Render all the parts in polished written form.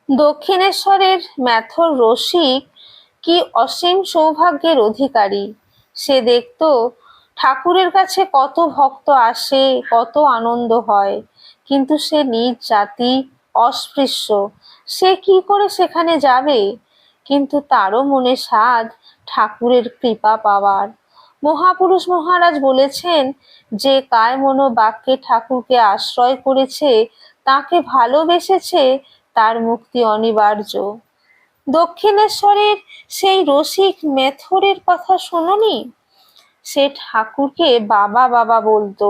দক্ষিণেশ্বরের ম্যাথর রসিক কি অসীম সৌভাগ্যের অধিকারী। সে দেখত ঠাকুরের কাছে কত ভক্ত আসে, কত আনন্দ হয়, কিন্তু সে নিজ জাতি, অস্পৃশ্য, সে কি করে সেখানে যাবে? কিন্তু তারও মনে সাধ ঠাকুরের কৃপা পাওয়ার। মহাপুরুষ মহারাজ বলেছেন, যে কায় মনোবাক্যে ঠাকুরকে আশ্রয় করেছে, তাকে ভালোবেসেছে, তার মুক্তি অনিবার্য। দক্ষিণেশ্বরের সেই রসিক মেথরের কথা শোনোনি? সে ঠাকুরকে বাবা বাবা বলতো।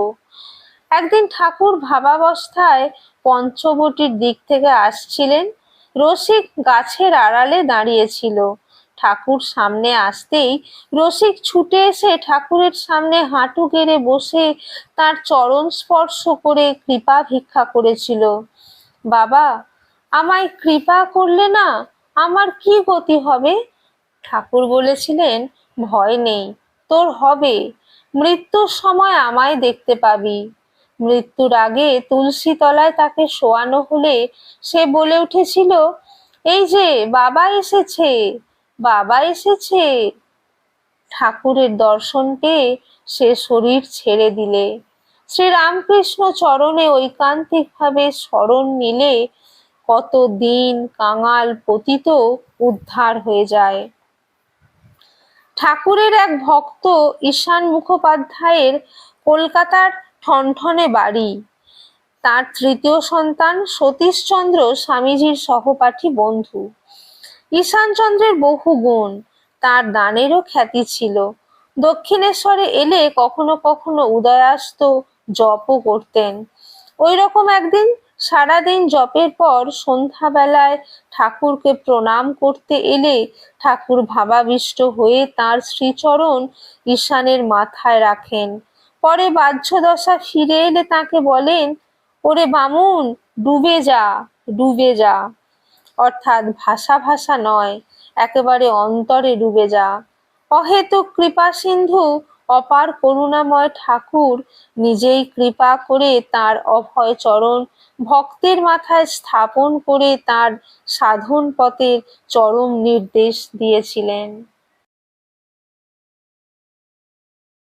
একদিন ঠাকুর ভাবাবস্থায় পঞ্চবটির দিক থেকে আসছিলেন। রসিক গাছের আড়ালে দাঁড়িয়েছিল। ঠাকুর সামনে আসতেই রসিক ছুটে এসে ঠাকুরের সামনে হাঁটু গেড়ে বসে তার চরণ স্পর্শ করে কৃপা ভিক্ষা করেছিল। বাবা, আমায় কৃপা করলে না, আমার কি গতি হবে? ঠাকুর বলেছিলেন, ভয় নেই, তোর হবে। মৃত্যুর সময় আমায় দেখতে পাবি। মৃত্যুর আগে তুলসী তলায় তাকে শোয়ানো হলে সে বলে উঠেছিল, এই যে বাবা এসেছে, বাবা এসেছে। ঠাকুরের দর্শন পেয়ে সে শরীর ছেড়ে দিলে শ্রীরামকৃষ্ণ চরণে ঐকান্তিক ভাবে শরণ নিলে কত দিন কাঙাল পতিত উদ্ধার হয়ে যায়। ঠাকুরের এক ভক্ত ঈশান মুখোপাধ্যায়ের কলকাতার ঠনঠনে বাড়ি। তার তৃতীয় সন্তান সতীশচন্দ্র স্বামীজির সহপাঠী বন্ধু। ঈশানচন্দ্রের বহু গুণ, তার দানেরও খ্যাতি ছিল। দক্ষিণেশ্বরে এলে কখনো কখনো উদয়াস্ত জপও করতেন। ওই রকম একদিন সারাদিন জপের পর সন্ধ্যাবেলায় ঠাকুরকে প্রণাম করতে এলে ঠাকুর ভাবাবিষ্ট হয়ে তার শ্রীচরণ ঈশানের মাথায় রাখেন। পরে বাহ্যদশা ফিরে এলে তাকে বলেন, ওরে বামুন, ডুবে যা, ডুবে যা। অর্থাৎ ভাষা ভাষা নয়, একেবারে অন্তরে ডুবে যা। অহেতুক কৃপা সিন্ধু অপার করুণাময় ঠাকুর নিজেই কৃপা করে তার অভয় চরণ ভক্তের মাথায় স্থাপন করে তার সাধন পথের চরম নির্দেশ দিয়েছিলেন।